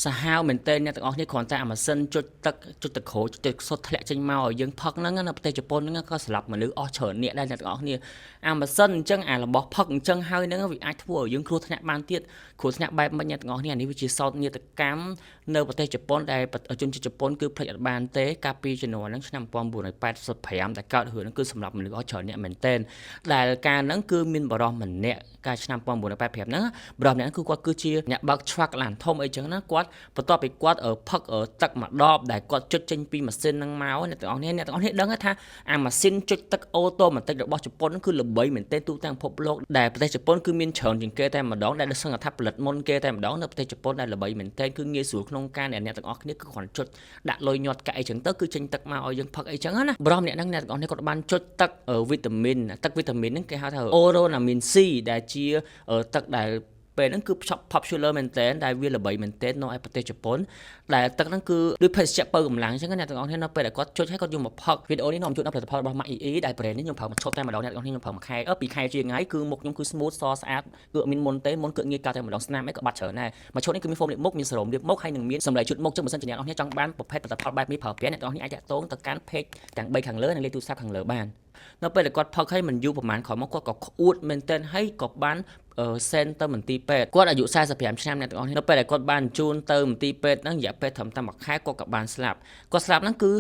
សាហាវមែនទែនអ្នកទាំងអស់គ្នាគ្រាន់តែអាម៉ាស៊ីនចុចទឹកចុចទឹកក្រូចចុចទឹកសុទ្ធធ្លាក់ចេញមកឲ្យយើងផឹកហ្នឹងនៅប្រទេសជប៉ុនហ្នឹងក៏ស្លាប់មនុស្សអស់ច្រើនអ្នកដែរអ្នកទាំងអស់គ្នាអាម៉ាស៊ីនអញ្ចឹងអារបស់ផឹកអញ្ចឹងហើយហ្នឹងវាអាចធ្វើឲ្យយើងគ្រោះថ្នាក់បានទៀតគ្រោះថ្នាក់បែបមិនអ្នកទាំងអស់គ្នានេះវាជាសោកនាដកម្មនៅប្រទេសជប៉ុនដែលជនជាតិជប៉ុនគឺភ្លេចអត់បានទេកាលពីជំនាន់ហ្នឹងឆ្នាំ1985ដែលកើតរឿងហ្នឹងគឺសម្រាប់មនុស្សអស់ច្រើនអ្នកមែនទែនដែលការហ្នឹងគឺមានបរិះម្នាក់កាលឆ្នាំ1985ហ្នឹងបរិះម្នាក់គឺគាត់គឺជាអ្នកបើក truck ឡានធំអីចឹងណាគាត់បន្ទាប់ពីគាត់ផឹកទឹកមួយដបដែលគាត់ចុចចេញពីម៉ាស៊ីនហ្នឹងមកអ្នកទាំងអស់គ្នាដឹងថាអាម៉ាស៊ីនចុចទឹកអូតូម៉ាទិករបស់ជប៉ុនគឺល្បីមែនទែនទូទាំងពិភពលោកដែលប្រទេសជប៉ុនគឺមានច្រើនជាងគេតែម្ដងដែលសឹងថាផលិតមុនគេតែម្ដងនៅប្រទេសជប៉ុនដែលល្បីមែនទែនគឺងាយស្រួលក្នុងការអ្នកទាំងអស់គ្នាគឺគ្រាន់ចុចដាក់លុយញាត់កាក់អីចឹងទៅគឺចេញទឹកមកឲ្យយើងផឹកអីចឹងណាបរិះម្នាក់ហ្នឹងអ្នកទាំងអស់គ្នាគាត់បានចុចទឹកវីតាមីនទឹកវីតាមីនហ្នឹងគេហៅថាអូរ៉ូណាមីន C ដែលជាទឹកដែលពេលហ្នឹងគឺ popular មែនទែនដែលវាល្បីមែនទែននៅឯប្រទេសជប៉ុនដែលទឹកហ្នឹងគឺដូចភេសជ្ជៈបើកម្លាំងអញ្ចឹងអ្នកទាំងអស់គ្នានៅពេលដែលគាត់ចុចហើយគាត់យកមកផឹកវីដេអូនេះខ្ញុំជួយដល់ផលិតផលរបស់ MACE ដែល brand នេះខ្ញុំប្រើមកឈប់តែម្ដងអ្នកទាំងអស់គ្នាខ្ញុំប្រើមួយខែ2ខែជាងហើយគឺមុខខ្ញុំគឺ smooth សស្អាតគឺអត់មានមុនទេមុនគឺងាយកើតតែម្ដងស្នាមអីក៏បាត់ច្រើនដែរមកឈុតនេះគឺមាន foam លាបមុខមានសេរ៉ូមលាបមុខហើយនឹងមានសម្លេងជូតមុខចឹងបើសិនជាអ្នកទាំងអស់គ្នាចង់បានប្រភេទផលិតផលបែបនេះប្រើប្រាស់អ្នកទាំងអស់គ្នាអាចតាក់ទងទៅកាន់ page ទាំង3ខាងលើនិងលេខទូរស័ព្ទខាងលើបាននៅពេលដែលគាត់ផឹកហើយមិនយូរប្រហែលក្រោយមកគាត់ក៏ក្អួតមែនទែនហើយក៏បានសេនទៅមន្ទីរពេទ្យគាត់អាយុ45ឆ្នាំអ្នកទាំងអស់គ្នានៅពេលដែលគាត់បានជូនទៅមន្ទីរពេទ្យហ្នឹងរយៈពេលត្រឹមតែមួយខែគាត់ក៏បានស្លាប់គាត់ស្លាប់ហ្នឹងគឺ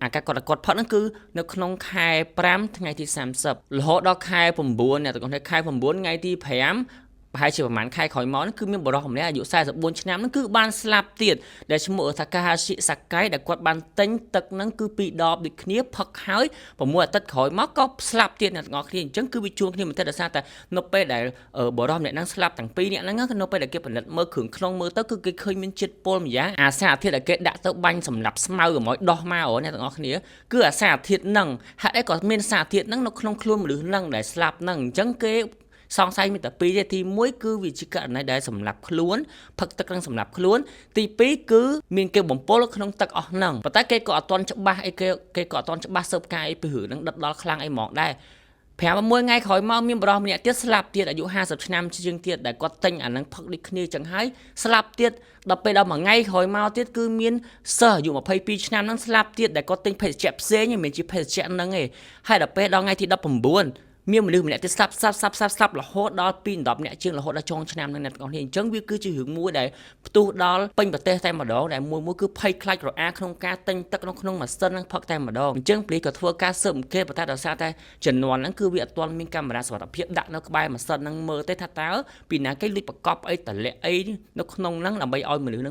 អាការគាត់ផឹកហ្នឹងគឺនៅក្នុងខែ5ថ្ងៃទី30រហូតដល់ខែ9អ្នកទាំងអស់គ្នាខែ9ថ្ងៃទី5ប្រហែលជាប្រហែលខែក្រោយមកហ្នឹងគឺមានបរិសម្នាក់អាយុ44ឆ្នាំហ្នឹងគឺបានស្លាប់ទៀតដែលឈ្មោះថាកាហាស៊ីសាកៃដែលគាត់បានទិញទឹកហ្នឹងគឺ2ដបដូចគ្នាផឹកហើយ6អាទិត្យក្រោយមកក៏ស្លាប់ទៀតអ្នកទាំងអស់គ្នាអញ្ចឹងគឺវាជួងគ្នាមិនទេដោយសារតែនៅពេលដែលបរិសម្នាក់ហ្នឹងស្លាប់ទាំងពីរនាក់ហ្នឹងនៅពេលដែលគេផលិតមើលគ្រឿងក្នុងមើលទៅគឺគេឃើញមានជាតិពុលម្យ៉ាងអាសារធាតុដែលគេដាក់ទៅបាញ់សម្រាប់ស្មៅឲ្យដោះមកអ្នកទាំងអស់គ្នាគឺអាសារធាតុហ្នឹងហេតុអីក៏មានសារធាតុហ្នឹងនៅក្នុងខ្លួនមនុស្សហ្នឹងដែលស្លាប់ហ្នឹងអញ្ចឹងគេសង្ស័យមានតែ2ទេទី1គឺវាជាករណីដែលសម្រាប់ខ្លួនផឹកទឹកនឹងសម្រាប់ខ្លួនទី2គឺមានគេបំពុលក្នុងទឹកអស់ហ្នឹងប៉ុន្តែគេក៏អត់ទាន់ច្បាស់អីគេក៏អត់ទាន់ច្បាស់ស៊ើបការអីពីរឿងហ្នឹងដិតដល់ខ្លាំងអីហ្មងដែរ5-6ថ្ងៃក្រោយមកមានបរិសម្នាក់ទៀតស្លាប់ទៀតអាយុ50ឆ្នាំជាងទៀតដែលគាត់ទិញអាហ្នឹងផឹកដូចគ្នាចឹងហើយស្លាប់ទៀតដល់ពេលដល់មួយថ្ងៃក្រោយមកទៀតគឺមានសិស្សអាយុ22ឆ្នាំហ្នឹងស្លាប់ទៀតដែលគាត់ទិញភេសជ្ជៈផ្សេងមិនមែនជាភេសជ្ជៈហ្នឹងទេហើយដល់ពេលដល់ថ្ងៃទី19មានមនុស្សម្នាក់ទៀតស្លាប់រហូតដល់2-10នាក់ជាងរហូតដល់ចុងឆ្នាំហ្នឹងអ្នកទាំងអស់គ្នាអញ្ចឹងវាគឺជារឿងមួយដែលផ្ទុះដល់ពេញប្រទេសតែម្ដងដែលមួយគឺភ័យខ្លាចរអាក្នុងការទិញទឹកក្នុងម៉ាស៊ីនហ្នឹងផឹកតែម្ដងអញ្ចឹងព្រីក៏ធ្វើការស៊ើបអង្កេតប៉ុន្តែដោយសារតែជំនាន់ហ្នឹងគឺវាអត់ទាន់មានកាមេរ៉ាសុវត្ថិភាពដាក់នៅក្បែរម៉ាស៊ីនហ្នឹងមើលទេថាតើពីណាគេលួចប្រកបអីតម្លាក់អីនៅក្នុងហ្នឹងដើម្បីឲ្យមនុស្ស